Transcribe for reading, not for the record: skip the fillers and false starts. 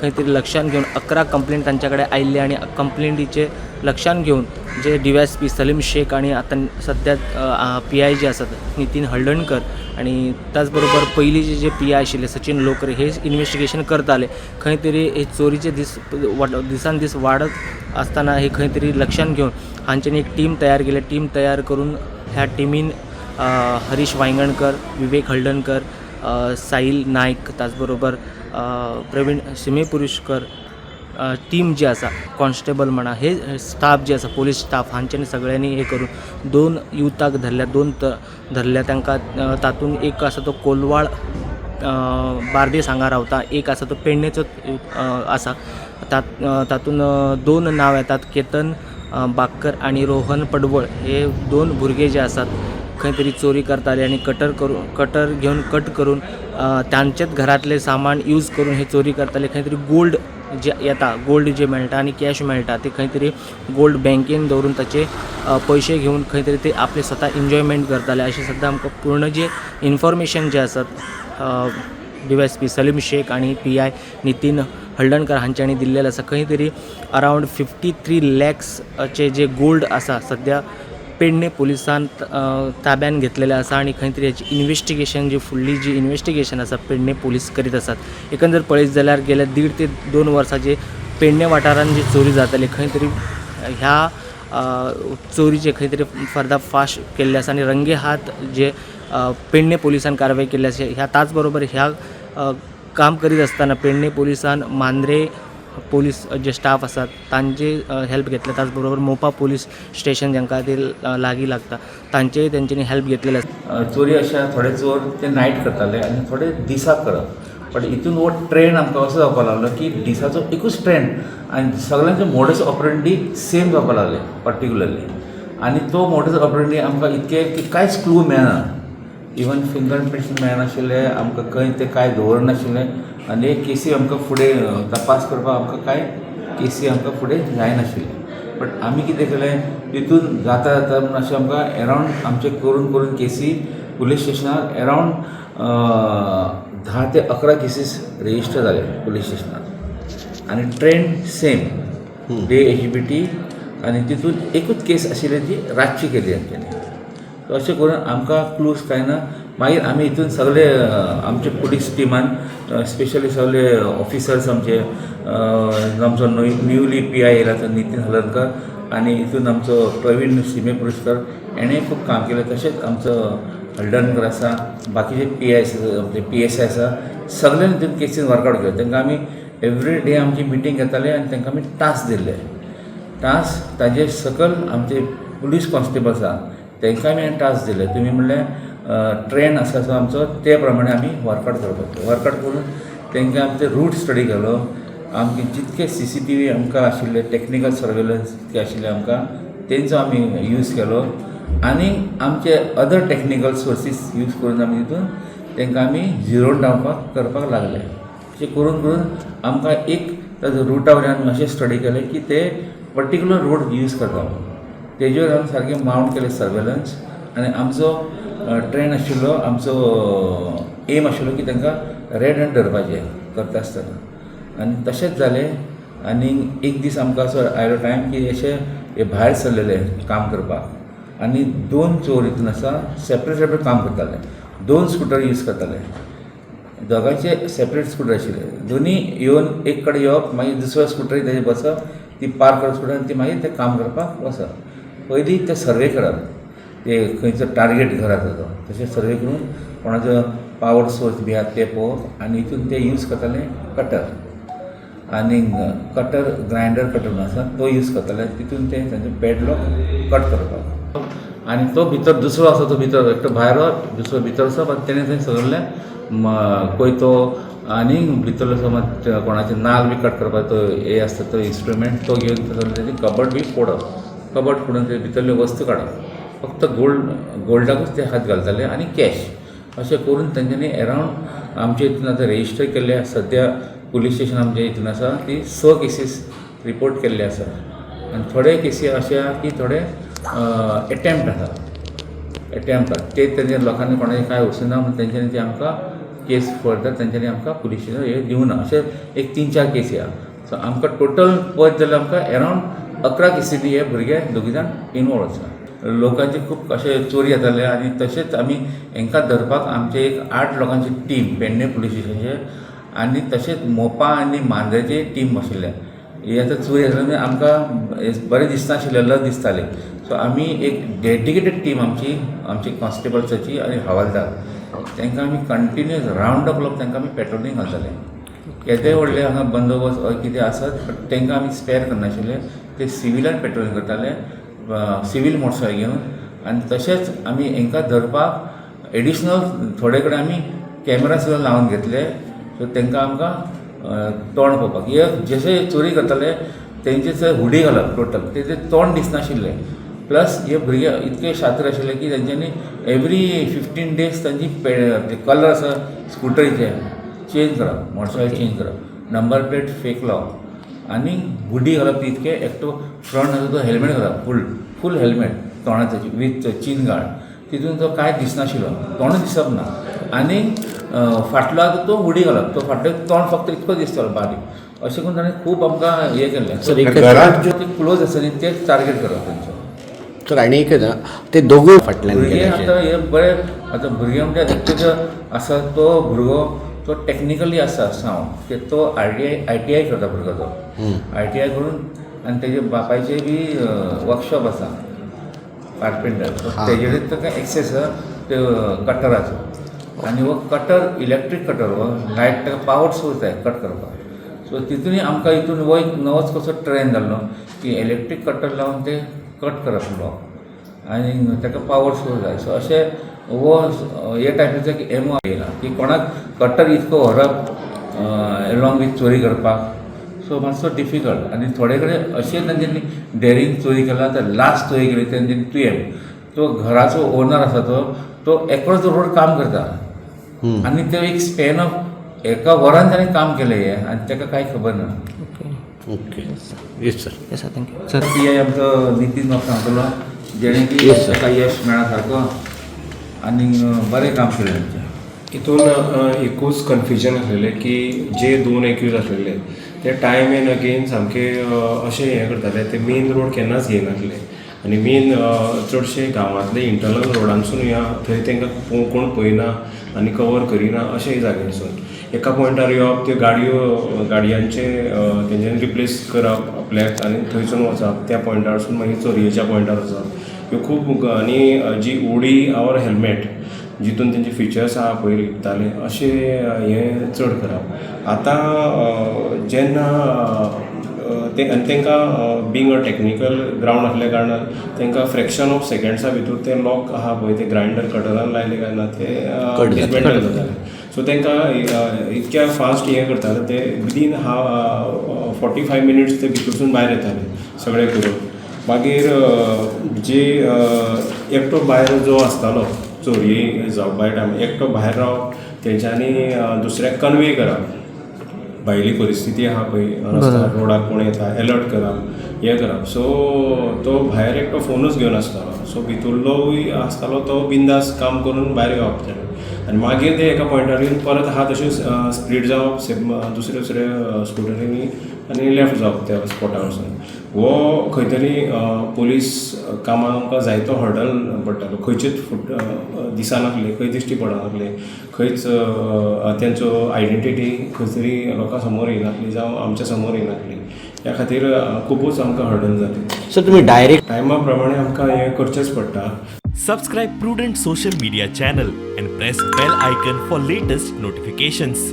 खंय तरी लक्षात घेऊन 11 कंप्लेंट तांच्याकडे आयिल्ले आणि कंप्लेंटीचे लक्षात घेऊन जे DYSP सलीम शेख आणि आता सध्या PI जे असतात नितीन हळदणकर आणि त्याचबरोबर पयलीं जे PI आशिल्ले सचिन लोकरे हे इन्व्हेस्टिगेशन करता आले खंय तरी हे चोरीचे दिसान दीस वाढत असताना हे खंय तरी लक्षात घेऊन हांच्यानी एक टीम तयार केली. टीम तयार करून ह्या टीमीन हरीश वांयगणकर, विवेक हळदणकर, साहिल नायक त्याचबरोबर प्रवीण सिमेपुरुषकर टीम जी आसा कॉन्स्टेबल म्हणा हे स्टाफ जे आसा पोलीस स्टाफ हांच्यानी सगळ्यांनी हे करून 2 युवताक धरल्या, 2 धरल्या. तांकां तातूंत एक आसा तो कोलवाळ बार्देस हांगा रावता, एक आसा तो पेडणेचो आसा. तातूंत 2 नांव येतात, केतन बाकर आणि रोहन पडवळ हे 2 भुरगे जे आसात खंय तरी चोरी करताले आणि कटर घेऊन कट करून तांचेच घरातले सामान यूज करून हे चोरी करताले. खंय तरी गोल्ड जे येता, गोल्ड जे मेळटा आणि कॅश मेळटा ते खंय तरी गोल्ड बँकेन दवरून ताचे पयशे घेवन खंय तरी ते आपले स्वता एन्जॉयमेंट करताले अशें सद्दां आमकां पूर्ण जे इन्फॉर्मेशन जे आसात DYSP सलीम शेख आणि PI नितीन हळदणकर हांच्यांनी दिल्लेले आसा. खंय तरी अरावंड 53 लॅक्सचे जे गोल्ड आसा सद्या पेडणे पुलिसान ताब्यान घेतलेले आसा आणि खंय तरी हेची इन्व्हेस्टिगेशन जी फुडली जी इन्व्हेस्टिगेशन आसा पेडणे पुलीस करीत आसात. एकंदर पळयत जाल्यार गेल्या 1.5 ते 2 वर्सांचे पेडणे वाठारांत जी चोरी जाताली खंय तरी ह्या चोरीचे खंय तरी पर्दाफाश केल्ले आसा आणि रंगे हात जे पेडणे पुलिसान कारवाई केल्ली आसा. ह्या त्याच बरोबर ह्या काम करीत असताना पेडणे पुलिसान मांद्रे पोलीस जे स्टाफ आसात तांचे हेल्प घेतले. त्याचबरोबर मोपा पोलीस स्टेशन जांकां ते लागीं लागता तांचेय तेंच्यांनी हेल्प घेतलेले आसा. चोरी अशा थोडे चोर ते नायट करताले आनी थोडे दिसाक करप. बट हितून हो ट्रेंड आमकां असो जावपाक लागलो की दिसाचो एकूच ट्रेंड आनी सगळ्यांचे मोडस ऑपरेंडी सेम जावपाक लागले पर्टिक्युलरली. आनी तो मोडस ऑपरेंडी आमकां इतके की कांयच क्लू मेळना. इवन फिंगर प्रिंट्स मेळनाशिल्ले आमकां खंय ते कांय दवरनाशिल्ले आनी केसी आमकां फुडें तपास करपाक आमकां कांय केसी आमकां फुडें जायनाशिल्ले. बट आमी कितें केलें तितून जाता जाता म्हणून अशें आमकां एरावंड आमचे करून करून केसी पुलीस स्टेशनार एरावंड 10 ते 11 केसीस रेजिस्टर जाले पुलीस स्टेशनार आनी ट्रेंड सेम डे HBT आनी तितून एकूच केस आशिल्ली ती रातची केली तांच्यांनी. सो अशें करून आमकां क्लूज कांय ना. मागीर आमी हितून सगळे आमचे पुलीस टिमान स्पेशली सगळे ऑफिसर्स आमचे आमचो न्यूली PI येयला तो नितीन हळदणकर आनी हितून आमचो प्रवीण सिमेपुरुषकर हेणें खूब काम केलें. तशेंच आमचो हळदणकर आसा, बाकीचे PSI आसा, सगळ्यांनी हितून केसीन वर्कआउट केलें. तांकां आमी एवरी डे आमची मिटींग घेताले आनी तांकां आमी टास्क दिल्ले. टास्क ताजे सकल आमचे पुलीस कॉन्स्टेबल्स आसा तांकां आमी टास्क दिले. तुमी म्हणलें ट्रेंड आसा जो आमचो ते प्रमाणे आमी वर्कआउट करपाचो. वर्कआउट करून तांकां आमचे रूट स्टडी केलो. आमचे जितके CCTV आमकां आशिल्ले टेक्निकल सर्वेलन्स जे आशिल्ले आमकां तेंचो आमी यूज केलो आनी आमचे अदर टेक्निकल सोर्सीस यूज करून आमी तितून तांकां आमी झिरो डावन करपाक लागले. अशें करून करून आमकां एक ताजो रुटा वयल्यान आमी अशें स्टडी केलें की ते पर्टिक्युलर रोड यूज करता. तेजेर आमी सारकें माउंट केलें सर्वेलन्स आनी आमचो ट्रेंड आशिल्लो, आमचो एम आशिल्लो की तांकां रेड हँड धरपाचें करता आसतना. आनी तशेंच जालें. आनी एक दीस आमकां असो आयलो टायम की अशें हे भायर सरलेले काम करपाक आनी 2 चोर हितून आसा सेपरेट काम करताले. 2 स्कूटर यूज करताले. दोगांचे सेपरेट स्कूटर आशिल्ले. दोनी येवन एक कडेन येवप मागीर दुसरो स्कूटर ताजेर बसप, ती पार्क करप स्कूटर आनी ती मागीर ते काम करपाक वचप. पयलीं ते सर्वे करप ते खंयचो टार्गेट घर आसा तो तशें सर्वे करून कोणाचो पावर सोर्स बी आसा ते पळोवप आनी हितून ते यूज करताले कटर आनी कटर ग्रायंडर कटर म्हणून आसा तो यूज करताले. तितून ते तांचो पॅडलॉक कट करपाक आनी तो भितर दुसरो आसा तो भितर एकटो भायर दुसरो भितर वचप आनी तेणें थंय सगळें कोयतो आनी भितरलो समज कोणाचे नाल बी कट करपाक तो हे आसता तो इंस्ट्रुमेंट तो घेवन सगळें तेजें कबड बी फोडप. कबड फोडून ते भितरल्यो वस्तू काडप. फक्त गोल्डाकूच ते हात घालताले आनी कॅश अशें करून तांच्यांनी एरावंड आमचे हितून आतां रेजिस्टर केल्ले सद्या पुलीस स्टेशन आमचे हितून आसा ती 6 केसीस रिपोर्ट केल्ले आसा आनी थोडे केसी अशे आसा की थोडे एटेम्प्ट आसा. ते तेजे लोकांनी कोणाचें कांय वचूना म्हणून तेंच्यांनी ते आमकां केस फर्दर तेंच्यांनी आमकां पुलिशेन हे दिवना. अशे एक 3-4 केसी आहा. सो आमकां टोटल पळयत जाल्यार आमकां अरावंड 11 केसींनी हे भुरगे दोगी जाण इनवॉल्व आसा. लोकांचे खूब अशे चोरी जाताले आनी तशेंच आमी हांकां धरपाक आमचे एक 8 लोकांची टीम पेडणे पुलीस स्टेशनाचे आनी तशेंच मोपा आनी मांद्रेची टीम आशिल्ले. ही आतां चोरी जाता आमकां बरें दिसनाशिल्लें, लज दिसतालें. सो आमी एक डेडिकेटेड टीम आमची कॉन्स्टेबल्साची आनी हवालदार तांकां आमी कंटिन्यूअस रावंड द क्लॉक तांकां आमी पेट्रोलिंग घालताले. केदेय व्हडले हांगा बंदोबस्त कितें आसत बट तांकां आमी स्पेर करनाशिल्ले. ते सिविलान पेट्रोलिंग करताले, सिवील मोटरसायकल घेवन. आनी तशेंच आमी हांकां धरपाक एडिशनल थोडे कडेन आमी कॅमेरा सुद्दां लावन घेतले. सो तांकां आमकां तोंड पळोवपाक हे जशे चोरी करताले तेंचे हुडी घालप टोटल तेजे तोंड दिसनाशिल्लें. प्लस हे भुरगे इतके शात्र आशिल्ले की तेंच्यांनी एवरी 15 days तांची कलर आसा स्कुटरीचे चेंज करप, मोटरसायकल चेंज करप, नंबर प्लेट फेक लावप आनी हुडी घालप. इतके एकटो फ्रंट आसा तो हेल्मेट घालप, फूल हेल्मेट तोंडाचे विथ चीन गार्ड. तितून तो कांय दिसनाशिल्लो, तोंड दिसप ना. आनी फाटलो आतां तो हुडी घालप, तो फाटलो तोंड फक्त इतको दिसतालो बारीक. अशें करून ताणें खूब आमकां हें केल्लें. घरांत जे क्लोज आसा न्ही तेच टार्गेट करप तेंचो. तर आनी एक ते दोगूय फाटल्यान भुरगे आतां हे बरे आतां भुरगे म्हणजे एकटो आसा तो भुरगो तो टॅक्निकली आसा सावंड तो ITI करता भुरगो तो. ITI करून आनी तेजे बापायचे बी वर्कशॉप आसा कार्पेंटर. तेजेर ताका एक्सेस आसा ते कटराचो. आनी हो कटर इलेक्ट्रीक कटर हो लायट ताका पावर सोर्स जाय कट करपाक. सो तितूनय आमकां हितून हो एक नवोच कसो ट्रेंड जाल्लो की इलेक्ट्रीक कटर लावन ते कट करप ब्लॉक आनी ताका पावर सोर्स जाय. सो अशें हो हे टायपीचो एमो येयला की कोणाक कटर इतको व्हरप एलॉंग वीथ चोरी करपाक. सो मातसो डिफिकल्ट. आनी थोडे कडेन अशें तेंच्यांनी डेरींग चोरी केला तर लास्ट चोरी केली तेंच्यांनी तुयें तो घराचो ओनर आसा तो एक्रॉस द रोड काम करता आनी तो एक स्पॅन ऑफ एका वरान ताणें काम केलें हें आनी ताका कांय खबर ना. Okay yes sir. Yes sir, thank you sir. PI आमचो नितीन म्हाका सांगतलो जेणे की ताका यश मेळा सारको आनी बरें काम केलें तेंचें. हितून एकूच कन्फ्युजन आसलेलें की जे 2 एक्यूज आसलेले ते टायम एंड अगेन सामके अशें हें करताले ते मेन रोड केन्नाच येनासले. आनी मेन चडशे गांवांतले इंटरनल रोडांसून या थंय तांकां कोण पळयना आनी कवर करिना अशे जाग्यारसून एका पॉयंटार येवप त्यो गाडयांचे तेंच्यांनी रिप्लेस करप आपल्याक आनी थंयसून वचप त्या पॉयंटारसून मागीर चोरयेच्या पॉयंटार वचप. ह्यो खूब आनी जी उडी ऑर हेल्मेट जितून तेंचे फिचर्स आहा पळय विकताले अशें हें चड करप. आतां जेन्ना आनी तांकां बींग अ टॅक्निकल ग्रावंड आसल्या कारणान तांकां फ्रॅक्शन ऑफ सेकंड्सा भितर ते लॉक आहा पळय ते ग्रायंडर कटरान लायले काय ते डिसमेंटल जाताले. सो तांकां इतक्या फास्ट हें करताले ते विदीन 45 minutes ते भितरसून भायर येताले सगळें करून. मागीर जे एकटो भायर जो आसतालो चोरी जावपा टायम एकटो भायर रावप तेंच्यांनी दुसऱ्याक कन्वे करप. भायली परिस्थिती आहा पळय रस्त्यार रोडार कोण येता अलर्ट करप हें करप. सो तो भायर एकटो फोनूच घेवन आसतालो. सो भितरलोय आसतालो तो बिंदास काम करून भायर येवप ताणें. आनी मागीर ते एका पॉयंटार येवन परत आहा तशें स्प्लीट जावप दुसऱ्या स्कुटरींनी आनी लेफ्ट जावप त्या स्पॉटार वचून. हो खंय तरी पुलीस कामाक आमकां जायतो हर्डल पडटालो. खंयचेच दिसनासले, खंय दिश्टी पडनासले, खंयच तेंचो आयडेंटिटी खंय तरी लोकां समोर येनासली जावं आमच्या समोर येनासली. ह्या खातीर खुबूच आमकां हर्डल जाली. सर तुमी डायरेक्ट टायमा प्रमाणे आमकां हें करचेंच पडटा. Subscribe Prudent social media channel and press bell icon for latest notifications.